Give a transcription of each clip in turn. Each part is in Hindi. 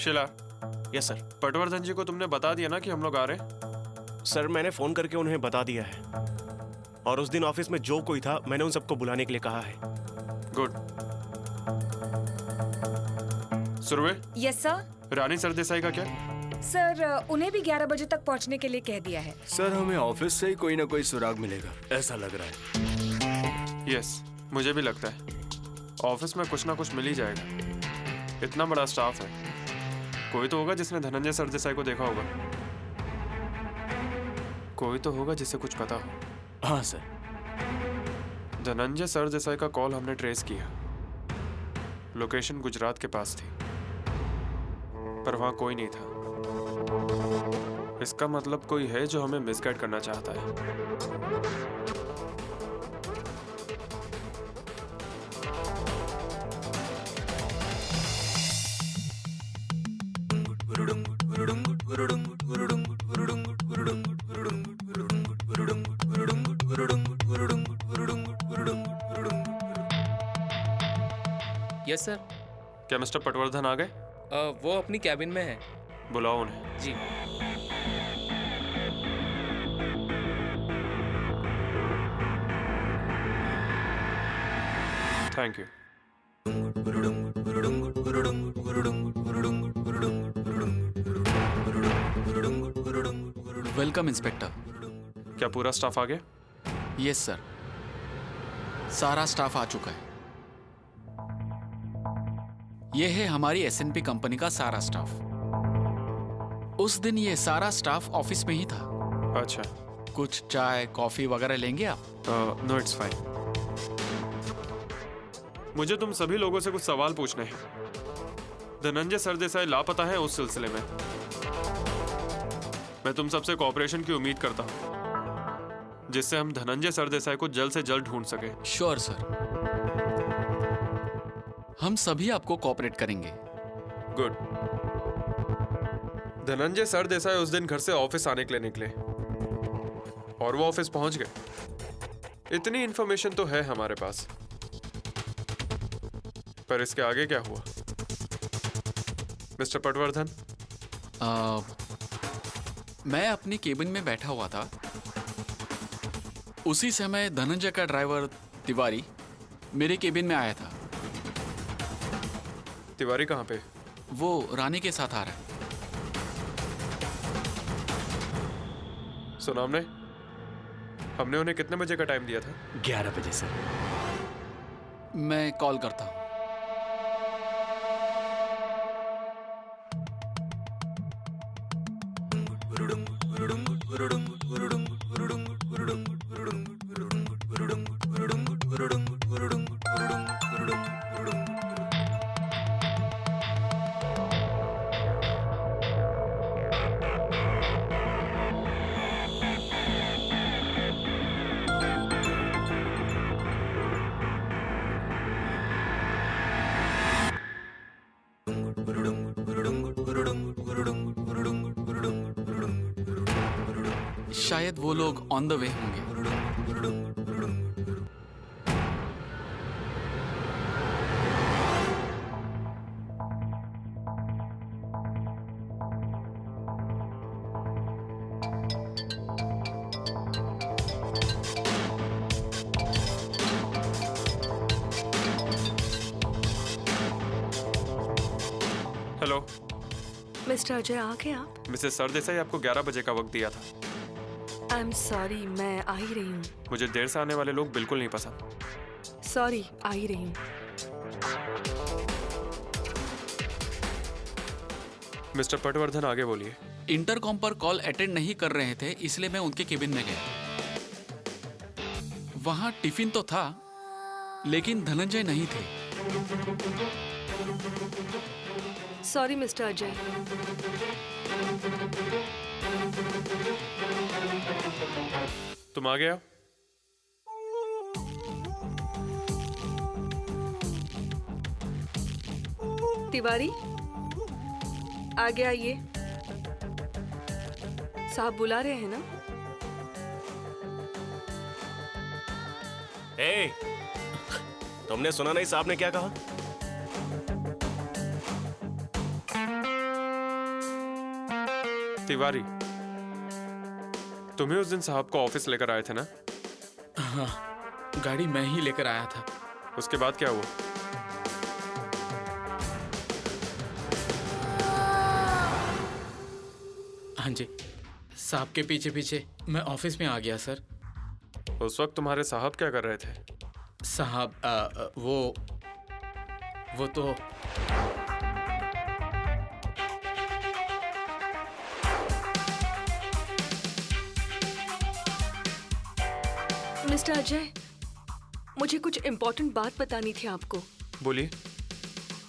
शिला, यस सर। पटवर्धन जी को तुमने बता दिया ना कि हम लोग आ रहे हैं? सर मैंने फोन करके उन्हें बता दिया है, और उस दिन ऑफिस में जो कोई था मैंने उन सबको बुलाने के लिए कहा है। Good. Surve, yes sir. Rani Sardesai का क्या? सर उन्हें भी 11 बजे तक पहुंचने के लिए कह दिया है। सर हमें ऑफिस से ही कोई ना कोई सुराग मिलेगा, ऐसा लग रहा है। यस, मुझे भी लगता है ऑफिस में कुछ ना कुछ मिल ही जाएगा। इतना बड़ा स्टाफ है, कोई तो होगा जिसने धनंजय सरदेसाई को देखा होगा। कोई तो होगा जिसे कुछ पता हो। हाँ सर। धनंजय सरदेसाई का कॉल हमने ट्रेस किया। लोकेशन गुजरात के पास थी, पर वहां कोई नहीं था। इसका मतलब कोई है जो हमें मिसगाइड करना चाहता है। Yes sir. क्या मिस्टर पटवर्धन आ गए? वो अपनी कैबिन में है। बुलाओ उन्हें। जी। Thank you. Welcome inspector. क्या पूरा स्टाफ आ गया? यस सर, सारा स्टाफ आ चुका है। यह है हमारी एसएनपी कंपनी का सारा स्टाफ। उस दिन ये सारा स्टाफ ऑफिस में ही था। अच्छा। कुछ चाय कॉफी वगैरह लेंगे आप? No, it's fine. मुझे तुम सभी लोगों से कुछ सवाल पूछने हैं। धनंजय सरदेसाई लापता है, उस सिलसिले में मैं तुम सबसे कोऑपरेशन की उम्मीद करता हूं, जिससे हम धनंजय सरदेसाई को जल्द से जल्द ढूंढ सके। श्योर सर, हम सभी आपको कोऑपरेट करेंगे। गुड। धनंजय सरदेसाई उस दिन घर से ऑफिस आने के लिए निकले और वो ऑफिस पहुंच गए। इतनी इंफॉर्मेशन तो है हमारे पास, पर इसके आगे क्या हुआ? मिस्टर पटवर्धन। मैं अपनी केबिन में बैठा हुआ था। उसी समय धनंजय का ड्राइवर तिवारी मेरे केबिन में आया था। तिवारी कहाँ पे? वो रानी के साथ आ रहा है। सुना हमने उन्हें कितने बजे का टाइम दिया था? 11 बजे सर। मैं कॉल करता हूँ। शायद वो लोग ऑन द वे होंगे। हेलो मिस्टर अजय, आ गए आप? मिसेस सरदेसाई आपको 11 बजे का वक्त दिया था। आई एम सॉरी, मैं आ ही रही हूँ। मुझे देर से आने वाले लोग बिल्कुल नहीं पसंद। सॉरी, आ ही रही हूँ। मिस्टर पटवर्धन आगे बोलिए। इंटरकॉम पर कॉल अटेंड नहीं कर रहे थे, इसलिए मैं उनके केबिन में गया। वहां टिफिन तो था, लेकिन धनंजय नहीं थे। Sorry mister Ajay. तुम आ गया? तिवारी, आगे आइए। साहब बुला रहे हैं ना? तुमने सुना नहीं साहब ने क्या कहा? तिवारी, तुम्हें उस दिन साहब को ऑफिस लेकर आए थे ना? हाँ, गाड़ी मैं ही लेकर आया था। उसके बाद क्या हुआ? हाँ जी, साहब के पीछे पीछे मैं ऑफिस में आ गया सर। उस वक्त तुम्हारे साहब क्या कर रहे थे? साहब वो तो मिस्टर अजय, मुझे कुछ इम्पोर्टेंट बात बतानी थी आपको। बोलिए।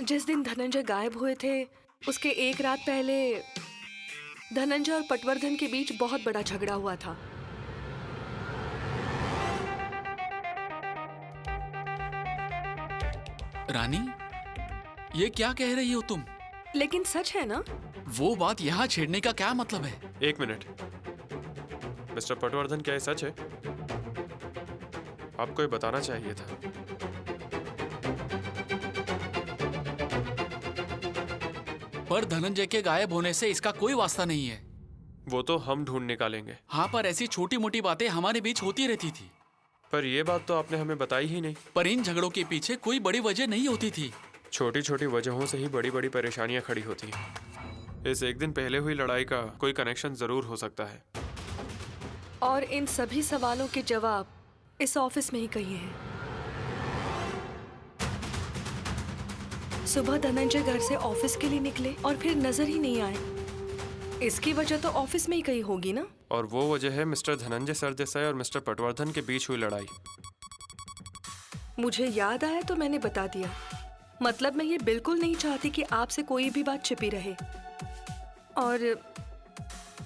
जिस दिन धनंजय गायब हुए थे, उसके एक रात पहले धनंजय और पटवर्धन के बीच बहुत बड़ा झगड़ा हुआ था। रानी, ये क्या कह रही हो तुम? लेकिन सच है ना? वो बात यहाँ छेड़ने का क्या मतलब है? एक मिनट, मिस्टर पटवर्धन, क्या ये सच है? आपको ये बताना चाहिए था। पर धनंजय के गायब होने से इसका कोई वास्ता नहीं है। वो तो हम ढूंढ निकालेंगे। हाँ, पर ऐसी छोटी मोटी बातें हमारे बीच होती रहती थी। पर ये बात तो आपने हमें बताई ही नहीं। पर इन झगड़ों के पीछे कोई बड़ी वजह नहीं होती थी। छोटी छोटी वजहों से ही बड़ी बड़ी परेशानियां खड़ी होती हैं। इस एक दिन पहले हुई लड़ाई का कोई कनेक्शन जरूर हो सकता है। और इन सभी सवालों के जवाब इस ऑफिस में ही कहिए हैं। सुबह धनंजय घर से ऑफिस के लिए निकले और फिर नजर ही नहीं आए। इसकी वजह तो ऑफिस में ही कहीं होगी ना? और वो वजह है मिस्टर धनंजय सरदेसाई और मिस्टर पटवर्धन के बीच हुई लड़ाई। मुझे याद आया तो मैंने बता दिया। मतलब मैं ये बिल्कुल नहीं चाहती कि आपसे कोई भी बात छिपी रहे और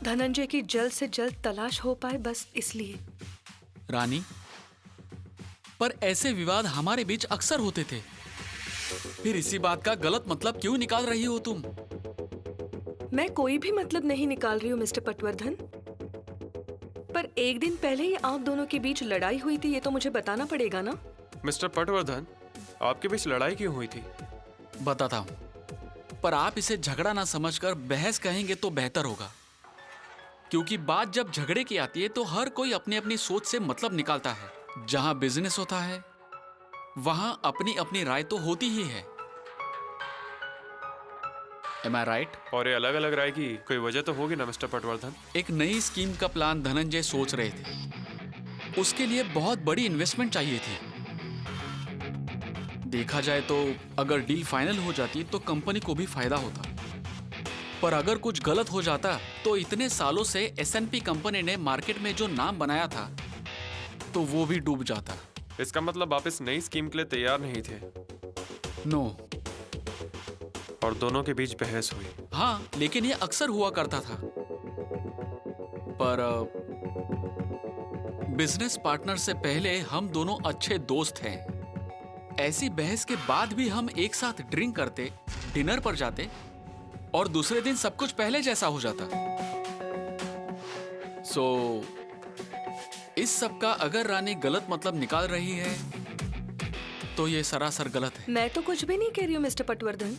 धनंजय की जल्द से जल्द तलाश हो पाए, बस इसलिए। रानी, पर ऐसे विवाद हमारे बीच अक्सर होते थे। फिर इसी बात का गलत मतलब क्यों निकाल रही हो तुम? मैं कोई भी मतलब नहीं निकाल रही हूँ मिस्टर पटवर्धन। पर एक दिन पहले ही आप दोनों के बीच लड़ाई हुई थी, ये तो मुझे बताना पड़ेगा ना? मिस्टर पटवर्धन, आपके बीच लड़ाई क्यों हुई थी? बताता हूँ, पर आप इसे झगड़ा ना समझकर बहस कहेंगे तो बेहतर होगा। क्योंकि बात जब झगड़े की आती है तो हर कोई अपनी अपनी सोच से मतलब निकालता है। जहां बिजनेस होता है वहां अपनी अपनी राय तो होती ही है। Am I right? और ये अलग अलग राय की कोई वजह तो होगी ना मिस्टर पटवर्धन? एक नई स्कीम का प्लान धनंजय सोच रहे थे। उसके लिए बहुत बड़ी इन्वेस्टमेंट चाहिए थी। देखा जाए तो अगर डील फाइनल हो जाती तो कंपनी को भी फायदा होता, पर अगर कुछ गलत हो जाता तो इतने सालों से एसएनपी कंपनी ने मार्केट में जो नाम बनाया था तो वो भी डूब जाता। इसका मतलब आप इस नई स्कीम के लिए तैयार नहीं थे? नो। और दोनों के बीच बहस हुई? हाँ, लेकिन ये अक्सर हुआ करता था। पर बिजनेस पार्टनर से पहले हम दोनों अच्छे दोस्त हैं। ऐसी बहस के बाद भी हम एक साथ ड्रिंक करते, डिनर पर जाते और दूसरे दिन सब कुछ पहले जैसा हो जाता। इस सब का अगर रानी गलत मतलब निकाल रही है तो ये सरासर गलत है। मैं तो कुछ भी नहीं कह रही हूँ मिस्टर पटवर्धन।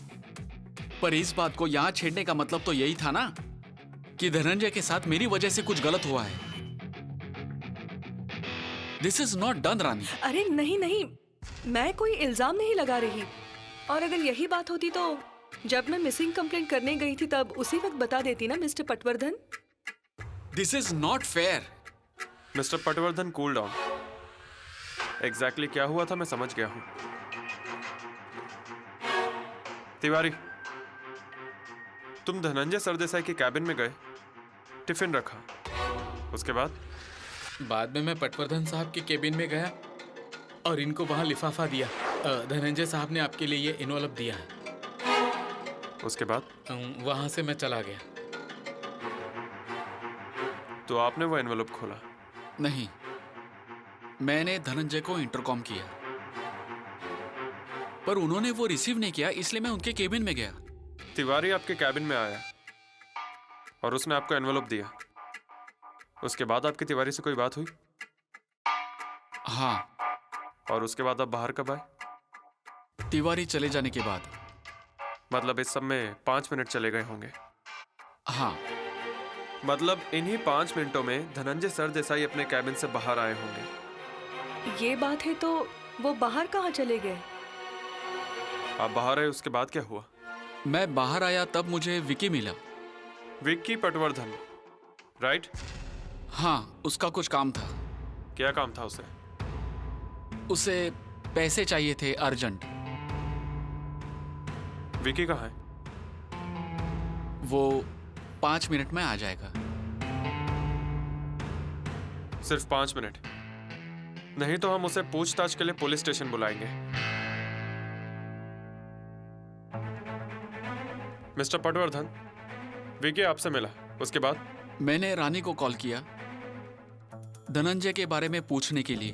पर इस बात को यहाँ छेड़ने का मतलब तो यही था ना कि धनंजय के साथ मेरी वजह से कुछ गलत हुआ है। दिस इज नॉट डन रानी। अरे नहीं नहीं, मैं कोई इल्जाम नहीं लगा रही। और अगर यही बात होती तो जब मैं मिसिंग कंप्लेंट करने गई थी तब उसी वक्त बता देती ना mister Patwardhan. This is not fair. Mister Patwardhan, cool down. Exactly क्या हुआ था मैं समझ गया हूं। तिवारी, तुम धनंजय सरदेसाई के कैबिन में गए, टिफिन रखा, उसके बाद में मैं पटवर्धन साहब के केबिन में गया और इनको वहां लिफाफा दिया। धनंजय साहब ने आपके लिए ये एनवलप दिया है। उसके बाद वहां से मैं चला गया। तो आपने वो एनवेलप खोला? नहीं, मैंने धनंजय को इंटरकॉम किया, पर उन्होंने वो रिसीव नहीं किया, इसलिए मैं उनके केबिन में गया। तिवारी आपके कैबिन में आया और उसने आपको एनवेलप दिया। उसके बाद आपकी तिवारी से कोई बात हुई? हाँ। और उसके बाद आप बाहर कब आए? तिवारी चले जाने के बाद। मतलब इस सब में 5 मिनट चले गए होंगे? हाँ। मतलब इन्हीं 5 मिनटों में धनंजय सरदेसाई अपने कैबिन से बाहर आए होंगे। ये बात है तो वो बाहर कहाँ चले गए? आप बाहर आए, उसके बाद क्या हुआ? मैं बाहर आया तब मुझे विकी मिला। विक्की पटवर्धन, राइट? हाँ, उसका कुछ काम था। क्या काम था उसे? उसे पैसे चाहिए थे अर्जेंट। विक्की कहाँ है? वो 5 मिनट में आ जाएगा। सिर्फ 5 मिनट? नहीं तो हम उसे पूछताछ के लिए पुलिस स्टेशन बुलाएंगे। मिस्टर पटवर्धन, विकी आपसे मिला, उसके बाद? मैंने रानी को कॉल किया धनंजय के बारे में पूछने के लिए।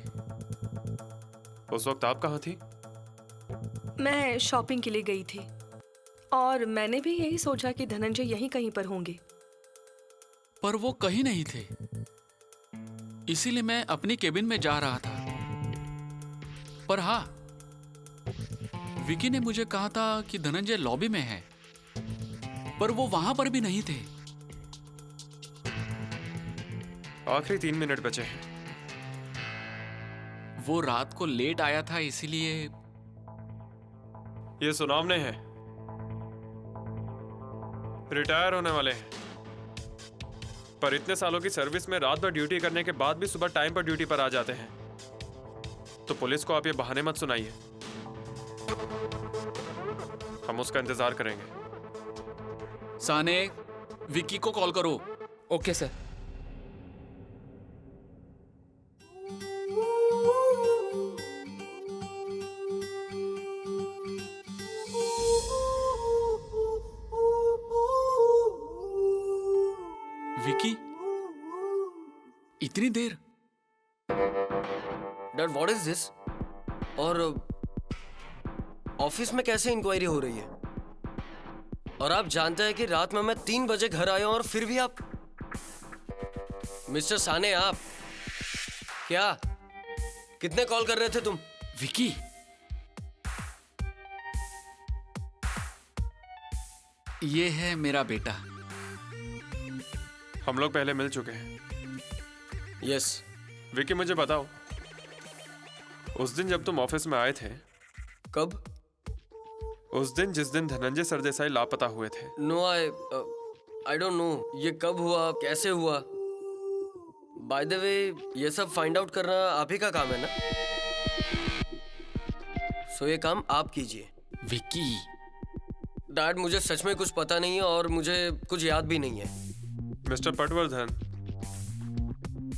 उस वक्त आप कहाँ थी? मैं शॉपिंग के लिए गई थी और मैंने भी यही सोचा कि धनंजय यहीं कहीं पर होंगे। पर वो कहीं नहीं थे, इसीलिए मैं अपनी केबिन में जा रहा था। पर हाँ, विकी ने मुझे कहा था कि धनंजय लॉबी में है, पर वो वहां पर भी नहीं थे। आखिरी 3 मिनट बचे हैं। वो रात को लेट आया था, इसीलिए। ये सुनावने हैं, रिटायर होने वाले हैं, पर इतने सालों की सर्विस में रात भर ड्यूटी करने के बाद भी सुबह टाइम पर ड्यूटी पर आ जाते हैं। तो पुलिस को आप ये बहाने मत सुनाइए, हम उसका इंतजार करेंगे। साने, विकी को कॉल करो। Okay sir. विकी, इतनी देर? Dad what is this? और ऑफिस में कैसे इंक्वायरी हो रही है? और आप जानते हैं कि रात में मैं 3 बजे घर आया हूं और फिर भी आप... मिस्टर साने, आप क्या कितने कॉल कर रहे थे तुम? विकी, ये है मेरा बेटा। हम लोग पहले मिल चुके हैं। यस। विकी, मुझे बताओ, उस दिन जब तुम ऑफिस में आए थे, कब? उस दिन जिस दिन धनंजय सरदेसाई लापता हुए थे। नो, आई डोंट नो ये कब हुआ, कैसे हुआ। बाय द वे, ये सब फाइंड आउट करना आप ही का काम है ना? सो ये काम आप कीजिए। विकी, डैड, मुझे सच में कुछ पता नहीं है और मुझे कुछ याद भी नहीं है। मिस्टर पटवर्धन,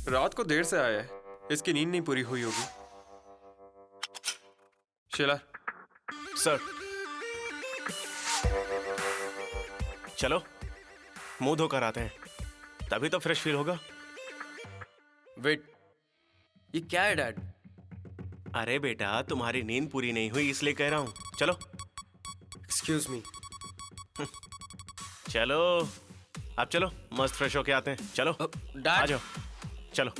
रात को देर से आया है, इसकी नींद नहीं पूरी हुई होगी। शीला। सर, चलो मुंह धोकर आते हैं, तभी तो फ्रेश फील होगा। वेट, ये क्या है डैड? अरे बेटा, तुम्हारी नींद पूरी नहीं हुई इसलिए कह रहा हूं। चलो। Excuse me. चलो, अब चलो, मस्त फ्रेश होके आते हैं। चलो आ डैड। जाओ, चलो।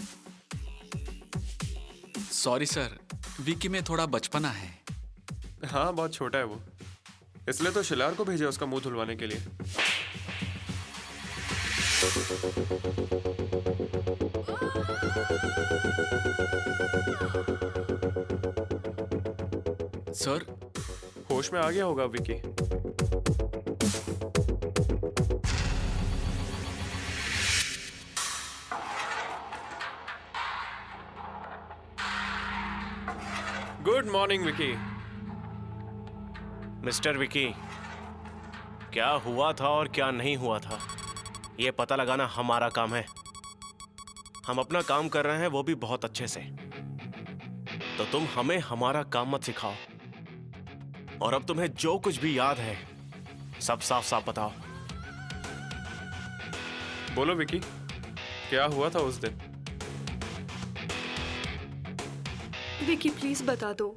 सॉरी सर, विकी में थोड़ा बचपना है। हाँ, बहुत छोटा है वो, इसलिए तो शिलार को भेजा उसका मुंह धुलवाने के लिए। सर, होश में आ गया होगा Vicky. Good morning Vicky. Mister Vicky, क्या हुआ था और क्या नहीं हुआ था, ये पता लगाना हमारा काम है। हम अपना काम कर रहे हैं, वो भी बहुत अच्छे से। तो तुम हमें हमारा काम मत सिखाओ। और अब तुम्हें जो कुछ भी याद है, सब साफ साफ बताओ। बोलो विकी, क्या हुआ था उस दिन? विकी, प्लीज बता दो,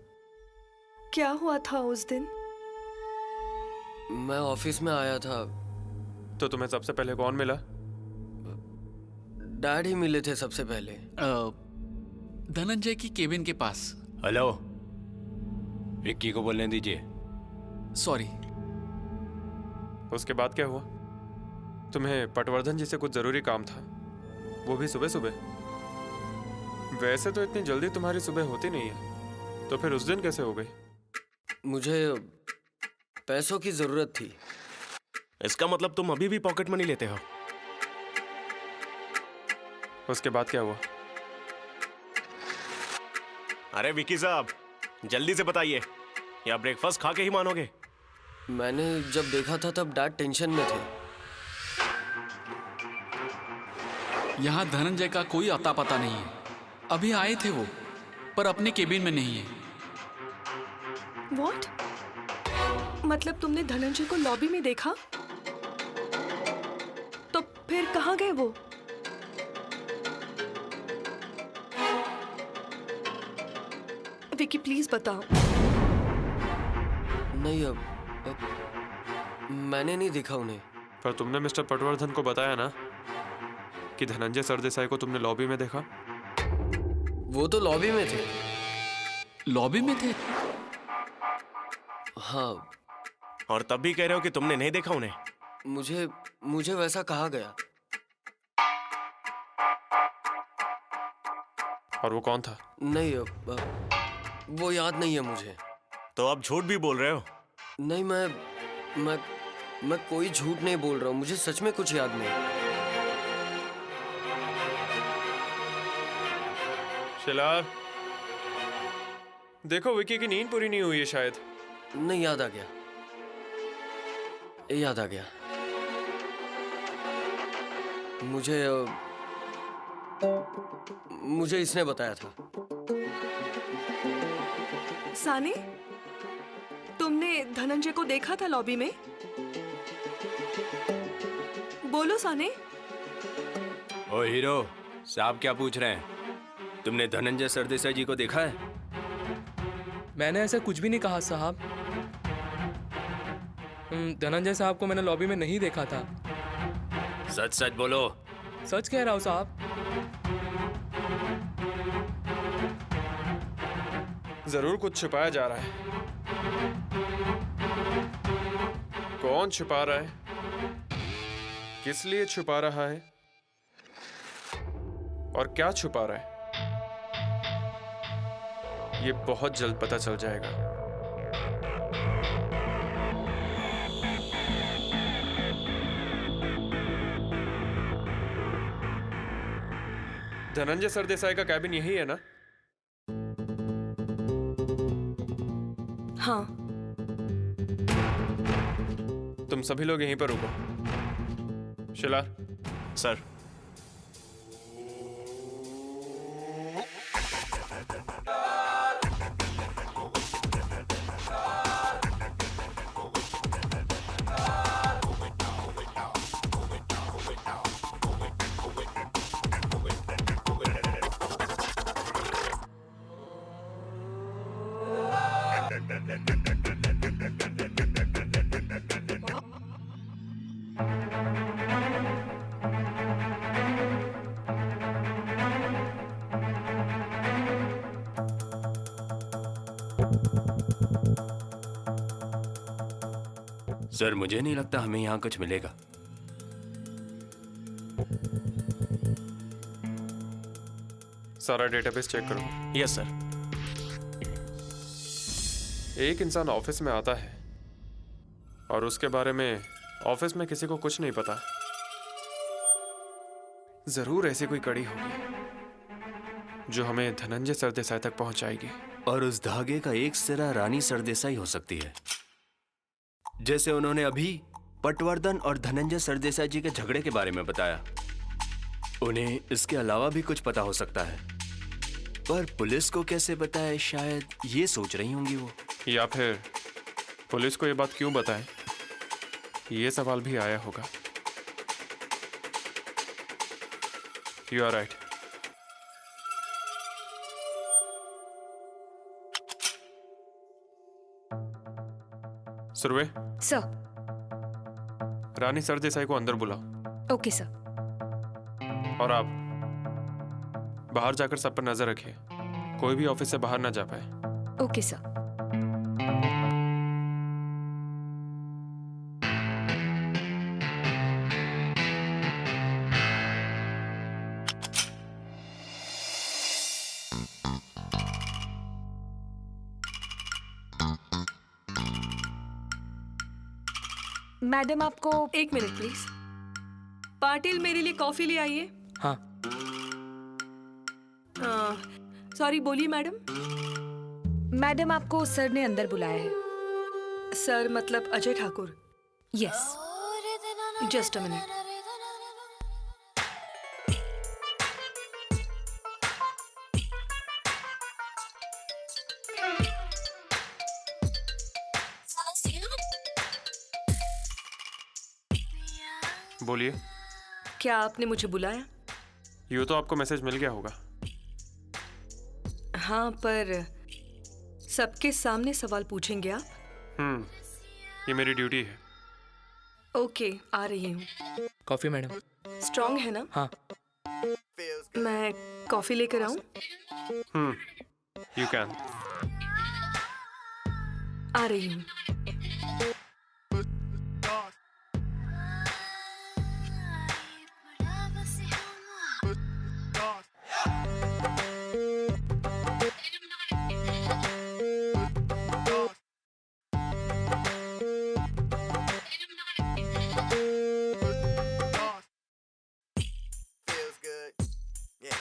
क्या हुआ था उस दिन? मैं ऑफिस में आया था। तो तुम्हें सबसे पहले कौन मिला? डैड ही मिले थे सबसे पहले। धनंजय की केबिन के पास। हेलो, विक्की को बोलने दीजिए। सॉरी। उसके बाद क्या हुआ? तुम्हें पटवर्धन जी से कुछ जरूरी काम था, वो भी सुबह सुबह। वैसे तो इतनी जल्दी तुम्हारी सुबह होती नहीं है, तो फिर उस दिन कैसे हो गई? मुझे पैसों की जरूरत थी। इसका मतलब तुम अभी भी पॉकेट मनी लेते हो? उसके बाद क्या हुआ? अरे विकी साहब, जल्दी से बताइए, या ब्रेकफास्ट खा के ही मानोगे? मैंने जब देखा था तब डैड टेंशन में थे। यहाँ धनंजय का कोई अता पता नहीं है। अभी आए थे वो, पर अपने केबिन में नहीं है। व्हाट? मतलब तुमने धनंजय को लॉबी में देखा? तो फिर कहाँ गए वो? विकी प्लीज बताओ। नहीं, अब मैंने नहीं देखा उन्हें। पर तुमने मिस्टर पटवर्धन को बताया ना कि धनंजय सरदेसाई को तुमने लॉबी में देखा? वो तो लॉबी में थे। लॉबी में थे? हाँ। और तब भी कह रहे हो कि तुमने नहीं देखा उन्हें? मुझे वैसा कहा गया। और वो कौन था? नहीं, वो याद नहीं है मुझे। तो अब झूठ भी बोल रहे हो? नहीं, मैं कोई झूठ नहीं बोल रहा हूँ। मुझे सच में कुछ याद नहीं। शिलार, देखो विकी की नींद पूरी नहीं हुई है शायद। नहीं, याद आ गया, याद आ गया। मुझे इसने बताया था। साने, तुमने धनंजय को देखा था लॉबी में? बोलो साने। ओ हीरो साहब, क्या पूछ रहे हैं? तुमने धनंजय सरदेसाई जी को देखा है? मैंने ऐसा कुछ भी नहीं कहा साहब। धनंजय साहब को मैंने लॉबी में नहीं देखा था। सच सच बोलो। सच कह रहा हूँ साहब। जरूर कुछ छुपाया जा रहा है। कौन छुपा रहा है, किस लिए छुपा रहा है, और क्या छुपा रहा है, ये बहुत जल्द पता चल जाएगा। धनंजय सरदेसाई का कैबिन यही है ना? हाँ। तुम सभी लोग यहीं पर रुको। शिला। सर। सर, मुझे नहीं लगता हमें यहाँ कुछ मिलेगा। सारा डेटाबेस चेक करो। Yes sir. एक इंसान ऑफिस में आता है और उसके बारे में ऑफिस में किसी को कुछ नहीं पता। जरूर ऐसी कोई कड़ी होगी जो हमें धनंजय सरदेसाई तक पहुंचाएगी। और उस धागे का एक सिरा रानी सरदेसाई हो सकती है, जैसे उन्होंने अभी पटवर्धन और धनंजय सरदेसाई जी के झगड़े के बारे में बताया। उन्हें इसके अलावा भी कुछ पता हो सकता है, पर पुलिस को कैसे बताए, शायद ये सोच रही होंगी वो। या फिर पुलिस को ये बात क्यों बताएं, ये सवाल भी आया होगा। You are right. Surve, sir. Rani Sardesai को अंदर बुलाओ। Okay sir. और आप बाहर जाकर सब पर नजर रखिए, कोई भी ऑफिस से बाहर ना जा पाए। Okay sir. मैडम आपको एक मिनट प्लीज। पाटिल, मेरे लिए कॉफी ले आइए। हाँ। सॉरी, बोलिए मैडम। मैडम आपको सर ने अंदर बुलाया है। सर मतलब Ajay Thakur. Yes. Just a minute. बोलिए। क्या आपने मुझे बुलाया? यूँ तो आपको मैसेज मिल गया होगा। हाँ, पर सबके सामने सवाल पूछेंगे आप? ये मेरी ड्यूटी है। ओके, आ रही हूँ। Coffee madam. स्ट्रांग है ना? हाँ। मैं कॉफी लेकर आऊँ? You can. आ रही हूँ। Feels good. Yeah.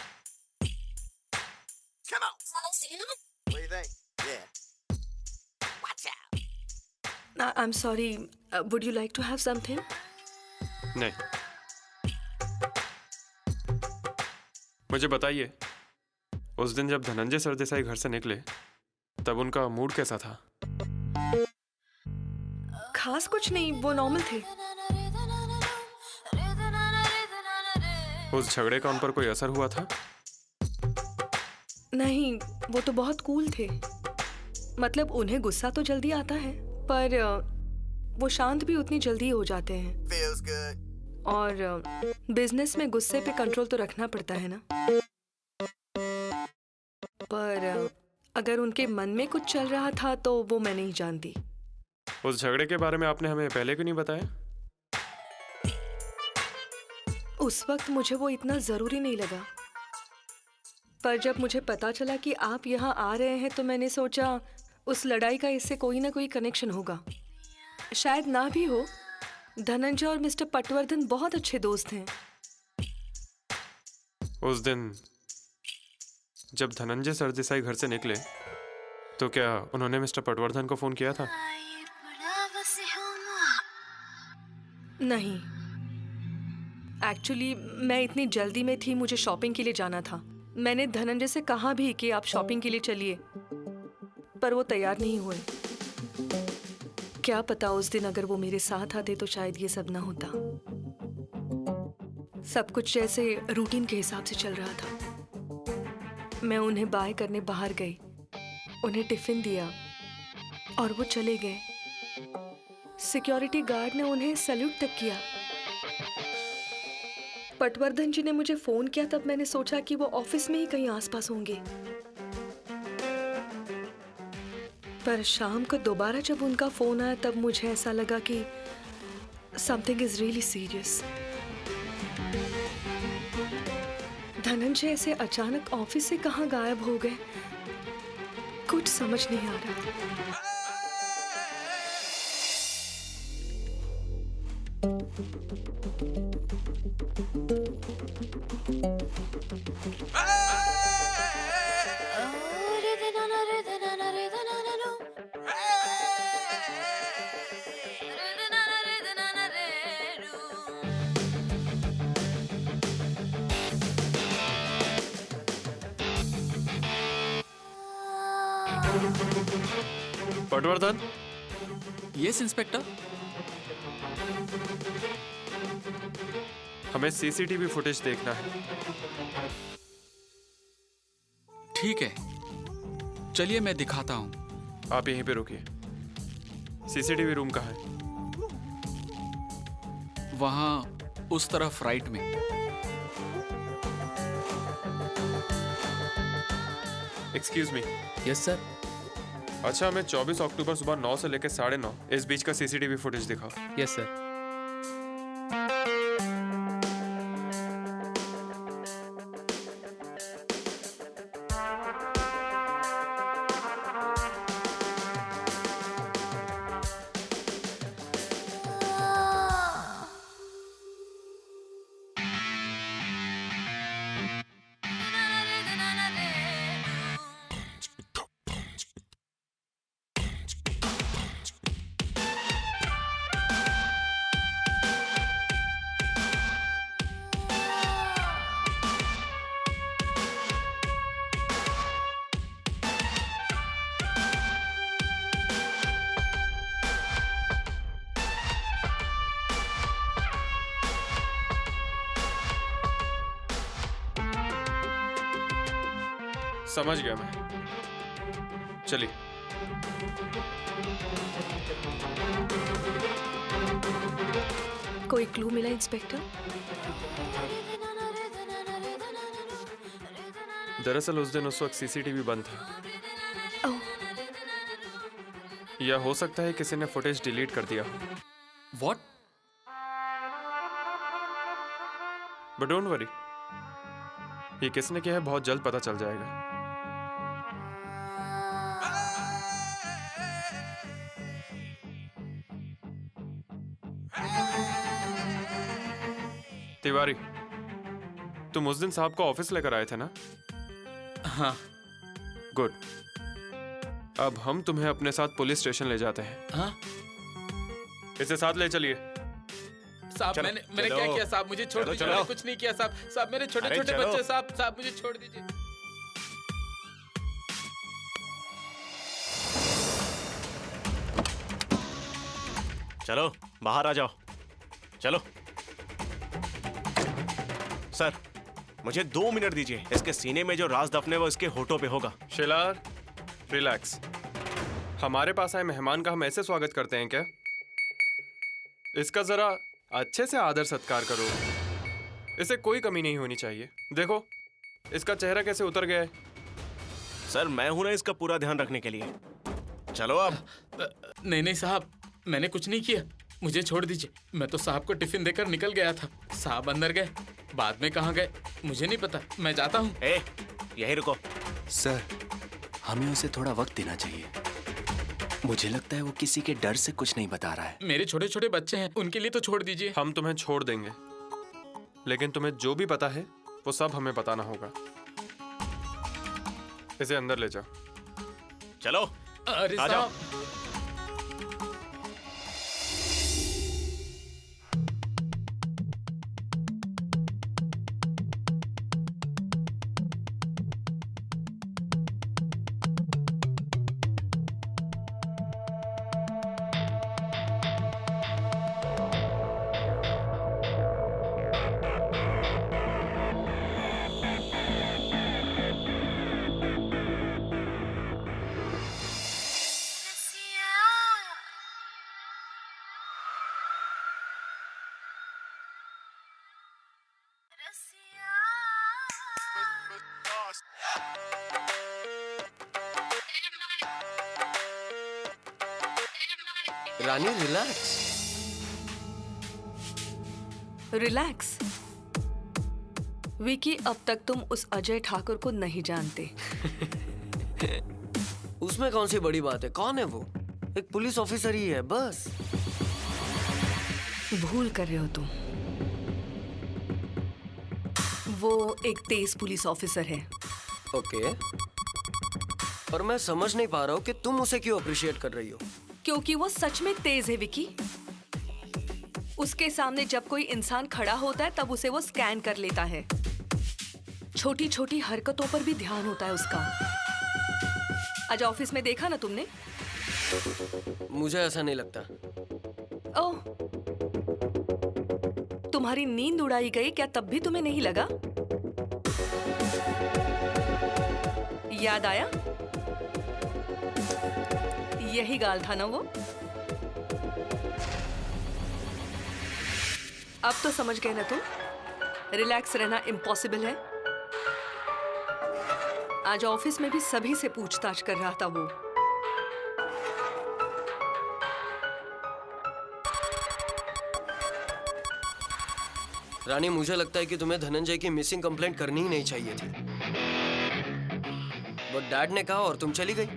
Come on. What do you think? Yeah. Watch out. I'm sorry. Would you like to have something? नहीं। मुझे बताइए, उस दिन जब धनंजय सरदेसाई घर से निकले तब उनका मूड कैसा था? खास कुछ नहीं, वो नॉर्मल थे। उस झगड़े का उन पर कोई असर हुआ था? नहीं, वो तो बहुत कूल थे। मतलब उन्हें गुस्सा तो जल्दी आता है, पर वो शांत भी उतनी जल्दी हो जाते हैं। Feels good. और बिजनेस में गुस्से पे कंट्रोल तो रखना पड़ता है ना। पर अगर उनके मन में कुछ चल रहा था तो वो मैं नहीं जानती। उस झगड़े के बारे में आपने हमें पहले क्यों नहीं बताया? उस वक्त मुझे वो इतना जरूरी नहीं लगा, पर जब मुझे पता चला कि आप यहाँ आ रहे हैं तो मैंने सोचा उस लड़ाई का इससे कोई ना कोई कनेक्शन होगा। शायद ना भी हो। धनंजय और मिस्टर पटवर्धन बहुत अच्छे दोस्त हैं। उस दिन जब धनंजय सरदेसाई घर से निकले तो क्या उन्होंने मिस्टर पटवर्धन को फोन किया था? नहीं, एक्चुअली मैं इतनी जल्दी में थी, मुझे शॉपिंग के लिए जाना था। मैंने धनंजय से कहा भी कि आप शॉपिंग के लिए चलिए, पर वो तैयार नहीं हुए। क्या पता उस दिन अगर वो मेरे साथ आते तो शायद ये सब ना होता। सब कुछ जैसे रूटीन के हिसाब से चल रहा था। मैं उन्हें बाय करने बाहर गई, उन्हें टिफिन दिया और वो चले गए। सिक्योरिटी गार्ड ने उन्हें सैल्यूट तक किया। पटवर्धन जी ने मुझे फोन किया तब मैंने सोचा कि वो ऑफिस में ही कहीं आसपास होंगे, पर शाम को दोबारा जब उनका फोन आया तब मुझे ऐसा लगा कि something is really serious. Dhananjay ऐसे अचानक ऑफिस से कहाँ गायब हो गए, कुछ समझ नहीं आ रहा। पटवर्धन? Yes inspector. हमें सीसीटीवी फुटेज देखना है। ठीक है, चलिए मैं दिखाता हूँ। आप यहीं पे रुकिए। सीसीटीवी रूम कहाँ है? वहाँ उस तरफ राइट में। Excuse me. Yes sir. अच्छा, हमें 24 अक्टूबर सुबह 9 से लेकर 9:30 इस बीच का सीसीटीवी फुटेज दिखाओ। Yes sir. समझ गया मैं। चलिए। कोई क्लू मिला इंस्पेक्टर? दरअसल उस दिन उस वक्त सीसीटीवी बंद था। ओह, या हो सकता है किसी ने फुटेज डिलीट कर दिया। व्हाट? बट डोंट वरी, ये किसने किया है बहुत जल्द पता चल जाएगा। तिवारी, तुम उस दिन साहब को ऑफिस लेकर आए थे ना? हाँ गुड। अब हम तुम्हें अपने साथ पुलिस स्टेशन ले जाते हैं। हाँ इसे साथ ले चलिए। साहब, चलो, मैंने चलो। क्या किया साहब? मुझे छोड़ चलो, दीजिए। चलो। मैंने कुछ नहीं किया साहब। साहब मेरे छोटे अरे छोटे चलो। बच्चे, साहब मुझे छोड़ दीजिए। चलो बाहर आ जाओ। चलो सर, मुझे 2 मिनट दीजिए। इसके सीने में जो राज दफन है वो इसके होठों पे होगा। शिलार, रिलैक्स। हमारे पास आए मेहमान का हम ऐसे स्वागत करते हैं क्या? इसका जरा अच्छे से आदर सत्कार करो। इसे कोई कमी नहीं होनी चाहिए। देखो इसका चेहरा कैसे उतर गया है। सर मैं हूं ना इसका पूरा ध्यान रखने के लिए। चलो अब। नहीं साहब, मैंने कुछ नहीं किया। मुझे छोड़ दीजिए। मैं तो साहब को टिफिन देकर निकल गया था। साहब अंदर गए, बाद में कहाँ गए मुझे नहीं पता। मैं जाता हूँ। यही रुको। सर, हमें उसे थोड़ा वक्त देना चाहिए। मुझे लगता है वो किसी के डर से कुछ नहीं बता रहा है। मेरे छोटे छोटे बच्चे हैं, उनके लिए तो छोड़ दीजिए। हम तुम्हें छोड़ देंगे, लेकिन तुम्हें जो भी पता है वो सब हमें बताना होगा। इसे अंदर ले जाओ। चलो अरे आ जाओ। साहब, रानी रिलैक्स। रिलैक्स। विकी, अब तक तुम उस अजय ठाकुर को नहीं जानते। उसमें कौन सी बड़ी बात है? कौन है वो? एक पुलिस ऑफिसर ही है बस। भूल कर रहे हो तुम। वो एक तेज पुलिस ऑफिसर है। ओके, पर मैं समझ नहीं पा रहा हूँ कि तुम उसे क्यों अप्रिशिएट कर रही हो। क्योंकि वो सच में तेज है विकी। उसके सामने जब कोई इंसान खड़ा होता है तब उसे वो स्कैन कर लेता है। छोटी छोटी हरकतों पर भी ध्यान होता है उसका। आज ऑफिस में देखा ना तुमने? मुझे ऐसा नहीं लगता। ओह, तुम्हारी नींद उड़ाई गई क्या? तब भी तुम्हें नहीं लगा? याद आया? यही गाल था ना वो? अब तो समझ गए ना तुम? रिलैक्स रहना इम्पॉसिबल है। आज ऑफिस में भी सभी से पूछताछ कर रहा था वो। रानी, मुझे लगता है कि तुम्हें धनंजय की मिसिंग कंप्लेंट करनी ही नहीं चाहिए थी। बट डैड ने कहा और तुम चली गई।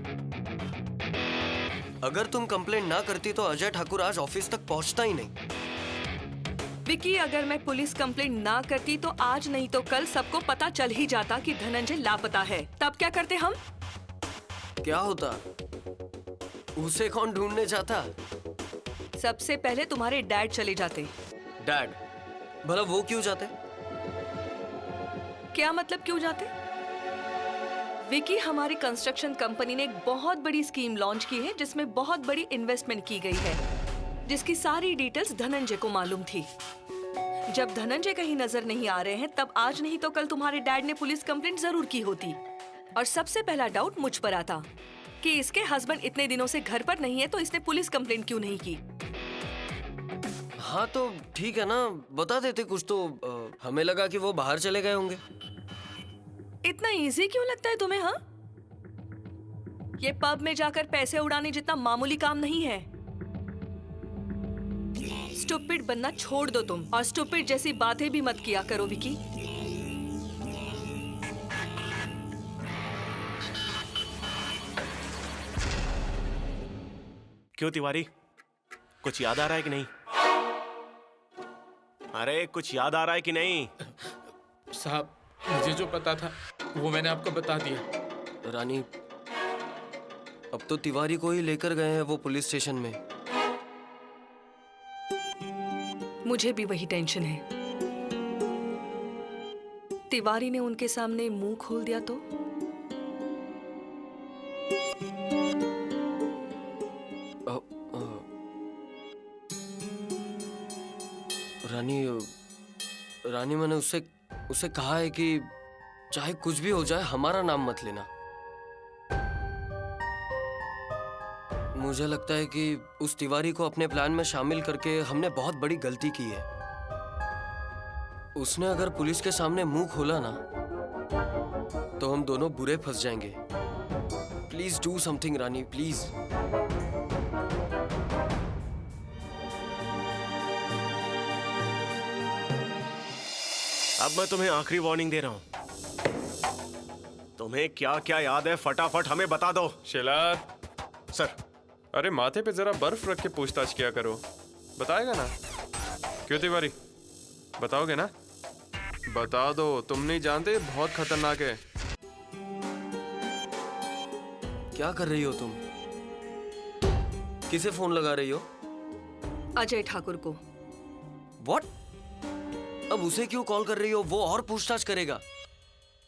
अगर तुम कंप्लेंट ना करती तो अजय ठाकुर आज ऑफिस तक पहुंचता ही नहीं। विकी, अगर मैं पुलिस कंप्लेंट ना करती तो आज नहीं तो कल सबको पता चल ही जाता कि धनंजय लापता है। तब क्या करते हम? क्या होता? उसे कौन ढूंढने जाता? सबसे पहले तुम्हारे डैड चले जाते। डैड? भला वो क्यों जाते? क्या मतलब क्यों जाते? विकी, हमारी कंस्ट्रक्शन कंपनी ने एक बहुत बड़ी स्कीम लॉन्च की है जिसमें बहुत बड़ी इन्वेस्टमेंट की गई है, जिसकी सारी डिटेल्स धनंजय को मालूम थी। जब धनंजय कहीं नजर नहीं आ रहे हैं तब आज नहीं तो कल तुम्हारे डैड ने पुलिस कंप्लेंट जरूर की होती। और सबसे पहला डाउट मुझ पर आता कि इसके हस्बैंड इतने दिनों से घर पर नहीं है, तो इसने पुलिस कंप्लेंट क्यों नहीं की? हाँ तो ठीक है ना, बता देते कुछ तो। हमें लगा कि वो बाहर चले गए होंगे। इतना इजी क्यों लगता है तुम्हें? हाँ, ये पब में जाकर पैसे उड़ाने जितना मामूली काम नहीं है। स्टूपिड बनना छोड़ दो तुम, और स्टूपिड जैसी बातें भी मत किया करो विकी। क्यों तिवारी, कुछ याद आ रहा है कि नहीं? अरे कुछ याद आ रहा है कि नहीं? साहब, मुझे जो पता था वो मैंने आपको बता दिया। रानी, अब तो तिवारी को ही लेकर गए हैं वो पुलिस स्टेशन में। मुझे भी वही टेंशन है। तिवारी ने उनके सामने मुंह खोल दिया तो? रानी मैंने उससे कहा है कि चाहे कुछ भी हो जाए हमारा नाम मत लेना। मुझे लगता है कि उस तिवारी को अपने प्लान में शामिल करके हमने बहुत बड़ी गलती की है। उसने अगर पुलिस के सामने मुंह खोला ना, तो हम दोनों बुरे फंस जाएंगे। Please do something Rani, please. अब मैं तुम्हें आखिरी वार्निंग दे रहा हूं। तुम्हें क्या क्या याद है फटाफट हमें बता दो। शिला, सर। अरे माथे पे जरा बर्फ रख के पूछताछ किया करो। बताएगा ना? क्यों तिवारी, बताओगे ना? बता दो, तुम नहीं जानते बहुत खतरनाक है। क्या कर रही हो तुम? किसे फोन लगा रही हो? अजय ठाकुर को। What? अब उसे क्यों कॉल कर रही हो? वो और पूछताछ करेगा।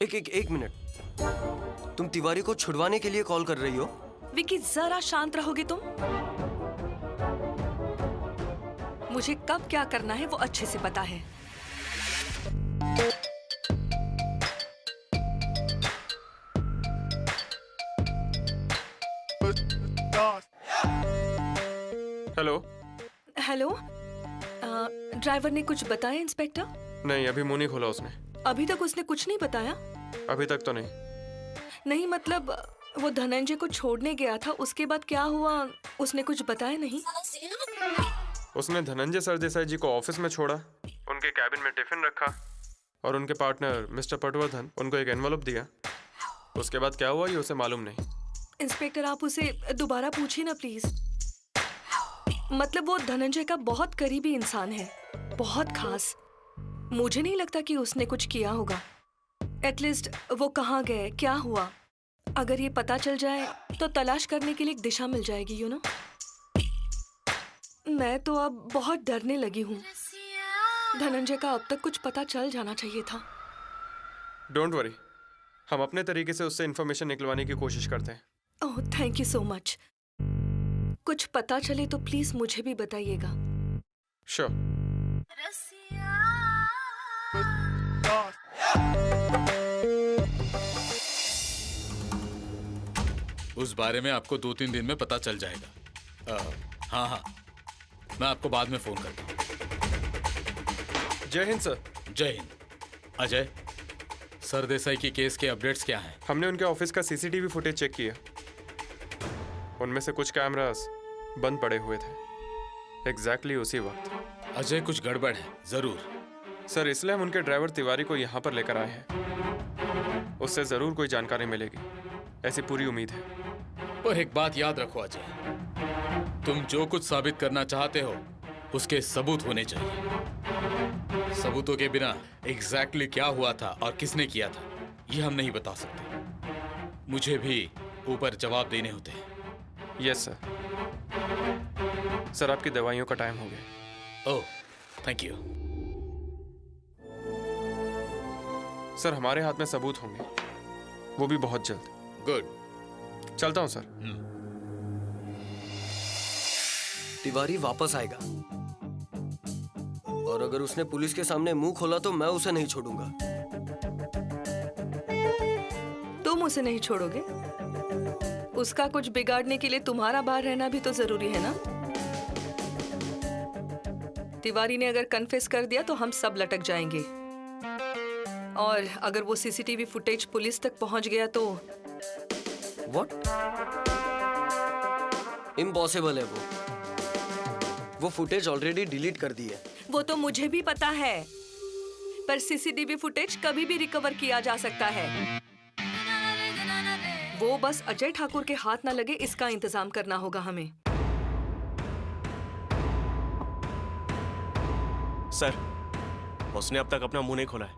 एक मिनट, तुम तिवारी को छुड़वाने के लिए कॉल कर रही हो? विकी, जरा शांत रहोगे तुम? मुझे कब क्या करना है वो अच्छे से पता है। हेलो। हेलो, ड्राइवर ने कुछ बताया इंस्पेक्टर? नहीं, अभी मुंह नहीं खोला उसने। अभी तक उसने कुछ नहीं बताया? अभी तक तो नहीं। नहीं मतलब वो धनंजय को छोड़ने गया था, उसके बाद क्या हुआ उसने कुछ बताया नहीं? उसने धनंजय सरदेसाई जी को ऑफिस में छोड़ा, उनके कैबिन में टिफिन रखा और उनके पार्टनर मिस्टर पटवर्धन उनको एक एनवलप दिया। उसके बाद क्या हुआ ये उसे मालूम नहीं। इंस्पेक्टर, आप उसे दोबारा पूछिए ना प्लीज। मतलब वो धनंजय का बहुत करीबी इंसान है, बहुत खास। मुझे नहीं लगता कि उसने कुछ किया होगा। एटलीस्ट वो कहाँ गए, क्या हुआ, अगर ये पता चल जाए तो तलाश करने के लिए एक दिशा मिल जाएगी, यू नो। मैं तो अब बहुत डरने लगी हूँ। धनंजय का अब तक कुछ पता चल जाना चाहिए था। डोंट वरी, हम अपने तरीके से उससे इंफॉर्मेशन निकलवाने की कोशिश करते हैं। ओह, थैंक यू सो मच। कुछ पता चले तो प्लीज मुझे भी बताइएगा। श्योर। उस बारे में आपको 2-3 दिन में पता चल जाएगा। हाँ, मैं आपको बाद में फोन करता हूँ। जय हिंद सर। जय हिंद। अजय, सरदेसाई की केस के अपडेट्स क्या हैं? हमने उनके ऑफिस का सीसीटीवी फुटेज चेक किया। उनमें से कुछ कैमरास बंद पड़े हुए थे एग्जैक्टली उसी वक्त। अजय, कुछ गड़बड़ है जरूर। सर, इसलिए हम उनके ड्राइवर तिवारी को यहाँ पर लेकर आए हैं। उससे जरूर कोई जानकारी मिलेगी, ऐसी पूरी उम्मीद है। पर एक बात याद रखो अजय, तुम जो कुछ साबित करना चाहते हो उसके सबूत होने चाहिए। सबूतों के बिना एग्जैक्टली क्या हुआ था और किसने किया था ये हम नहीं बता सकते। मुझे भी ऊपर जवाब देने होते हैं। Yes sir. सर, आपकी दवाइयों का टाइम हो गया। ओह, थैंक यू। सर, हमारे हाथ में सबूत होंगे, वो भी बहुत जल्द। गुड। चलता हूँ सर। तिवारी वापस आएगा और अगर उसने पुलिस के सामने मुंह खोला तो मैं उसे नहीं छोड़ूंगा। तुम उसे नहीं छोड़ोगे? उसका कुछ बिगाड़ने के लिए तुम्हारा बाहर रहना भी तो जरूरी है ना? तिवारी ने अगर कन्फेस कर दिया तो हम सब लटक जाएंगे। और अगर वो सीसीटीवी फुटेज पुलिस तक पहुंच गया तो व्हाट? इम्पॉसिबल है वो फुटेज ऑलरेडी डिलीट कर दी है। वो तो मुझे भी पता है, पर सीसीटीवी फुटेज कभी भी रिकवर किया जा सकता है। वो बस अजय ठाकुर के हाथ ना लगे इसका इंतजाम करना होगा हमें। सर, उसने अब तक अपना मुंह नहीं खोला है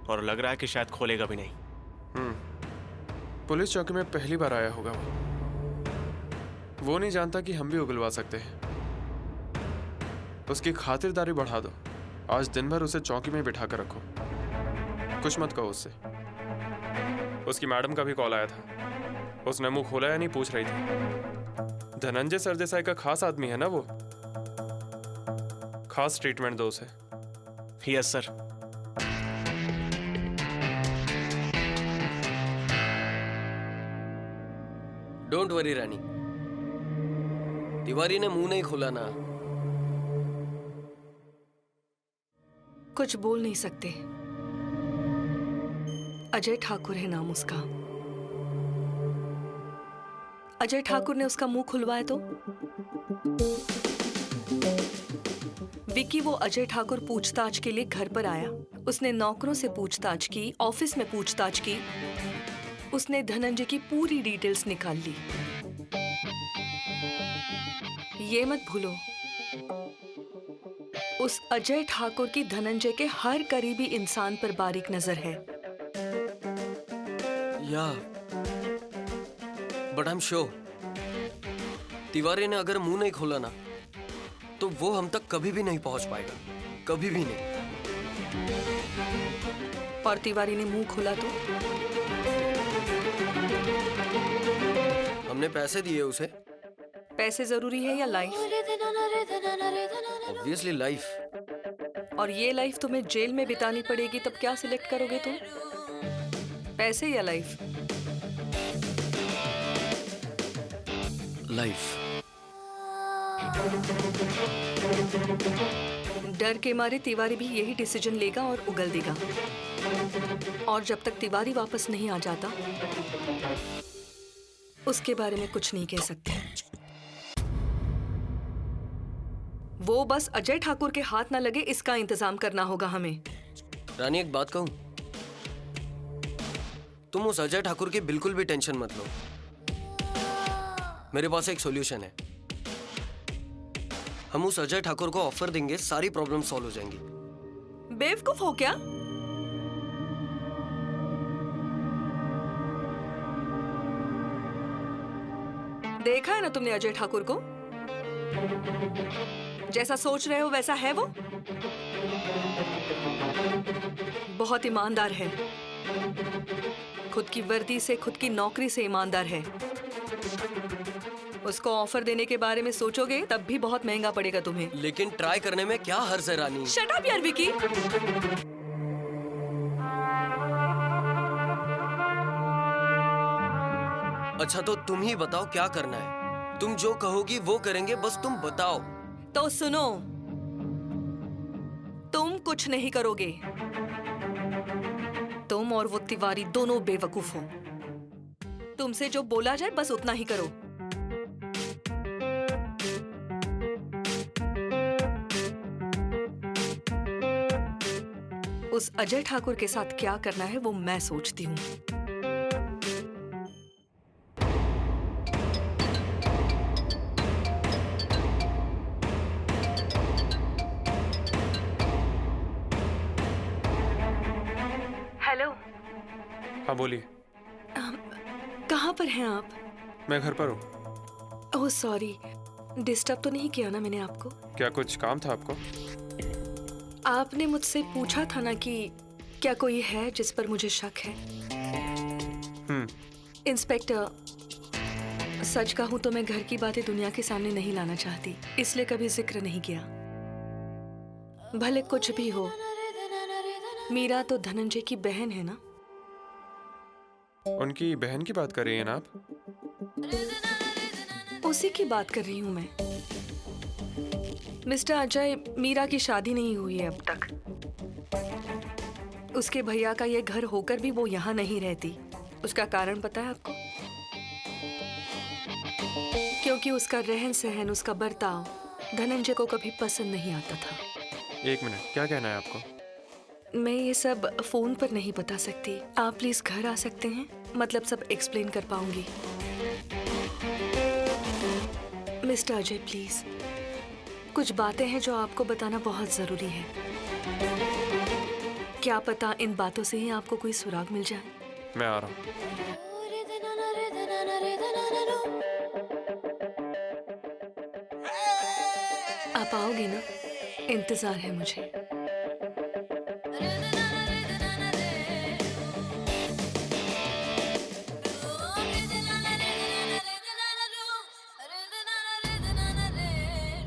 और लग रहा है कि शायद खोलेगा भी नहीं। पुलिस चौकी में पहली बार आया होगा वो नहीं जानता कि हम भी उगलवा सकते हैं। उसकी खातिरदारी बढ़ा दो। आज दिन भर उसे चौकी में बिठा कर रखो, कुछ मत कहो उससे। उसकी मैडम का भी कॉल आया था, उसने मुंह खोला या नहीं पूछ रही थी। धनंजय सरदेसाई का खास आदमी है ना वो, खास ट्रीटमेंट दो उसे। Yes sir. डोंट वरी रानी, तिवारी ने मुंह नहीं खोला ना। कुछ बोल नहीं सकते। अजय ठाकुर है नाम उसका। अजय ठाकुर ने उसका मुंह खुलवाया तो विकी वो अजय ठाकुर पूछताछ के लिए घर पर आया। उसने नौकरों से पूछताछ की, ऑफिस में पूछताछ की, उसने धनंजय की पूरी डिटेल्स निकाल ली। ये मत भूलो, उस अजय ठाकुर की धनंजय के हर करीबी इंसान पर बारीक नजर है। या but I am sure Tiwari ने अगर मुंह नहीं खोला ना तो वो हम तक कभी भी नहीं पहुंच पाएगा, कभी भी नहीं। और तिवारी ने मुंह खोला तो हमने पैसे दिए उसे। पैसे जरूरी है या लाइफ? Obviously life. और ये लाइफ तुम्हें जेल में बितानी पड़ेगी, तब क्या सिलेक्ट करोगे तुम? पैसे या लाइफ? लाइफ। डर के मारे तिवारी भी यही डिसीजन लेगा और उगल देगा। और जब तक तिवारी वापस नहीं आ जाता उसके बारे में कुछ नहीं कह सकते। वो बस अजय ठाकुर के हाथ ना लगे इसका इंतजाम करना होगा हमें। रानी एक बात कहूं, तुम उस अजय ठाकुर की बिल्कुल भी टेंशन मत लो। मेरे पास एक सॉल्यूशन है। हम उस अजय ठाकुर को ऑफर देंगे, सारी प्रॉब्लम सॉल्व हो जाएंगी। बेवकूफ हो क्या? देखा है ना तुमने अजय ठाकुर को? जैसा सोच रहे हो वैसा है वो। बहुत ईमानदार है, खुद की वर्दी से, खुद की नौकरी से ईमानदार है। उसको ऑफर देने के बारे में सोचोगे तब भी बहुत महंगा पड़ेगा तुम्हें। लेकिन ट्राई करने में क्या हर्ज है रानी? शट अप यार विकी। अच्छा तो तुम ही बताओ क्या करना है। तुम जो कहोगी वो करेंगे, बस तुम बताओ। तो सुनो, तुम कुछ नहीं करोगे। तुम और वो तिवारी दोनों बेवकूफ हो। तुमसे जो बोला जाए बस उतना ही करो। उस अजय ठाकुर के साथ क्या करना है वो मैं सोचती हूँ। हेलो। हाँ बोलिए। कहाँ पर हैं आप? मैं घर पर हूँ। ओह सॉरी, डिस्टर्ब तो नहीं किया ना मैंने आपको? क्या कुछ काम था आपको? आपने मुझसे पूछा था ना कि क्या कोई है जिस पर मुझे शक है। इंस्पेक्टर, सच कहूं तो मैं घर की बातें दुनिया के सामने नहीं लाना चाहती, इसलिए कभी जिक्र नहीं किया। भले कुछ भी हो, मीरा तो धनंजय की बहन है ना। उनकी बहन की बात कर रही हैं ना आप? उसी की बात कर रही हूँ मैं। मिस्टर अजय, मीरा की शादी नहीं हुई है अब तक। उसके भैया का ये घर होकर भी वो यहाँ नहीं रहती। उसका कारण पता है आपको? क्योंकि उसका रहन सहन, उसका बर्ताव धनंजय को कभी पसंद नहीं आता था। एक मिनट, क्या कहना है आपको? मैं ये सब फोन पर नहीं बता सकती। आप प्लीज घर आ सकते हैं? मतलब सब एक्सप्लेन कर पाऊंगी। मिस्टर अजय प्लीज, कुछ बातें हैं जो आपको बताना बहुत जरूरी है। क्या पता इन बातों से ही आपको कोई सुराग मिल जाए। मैं आ रहा हूँ। आप आओगे ना? इंतजार है मुझे।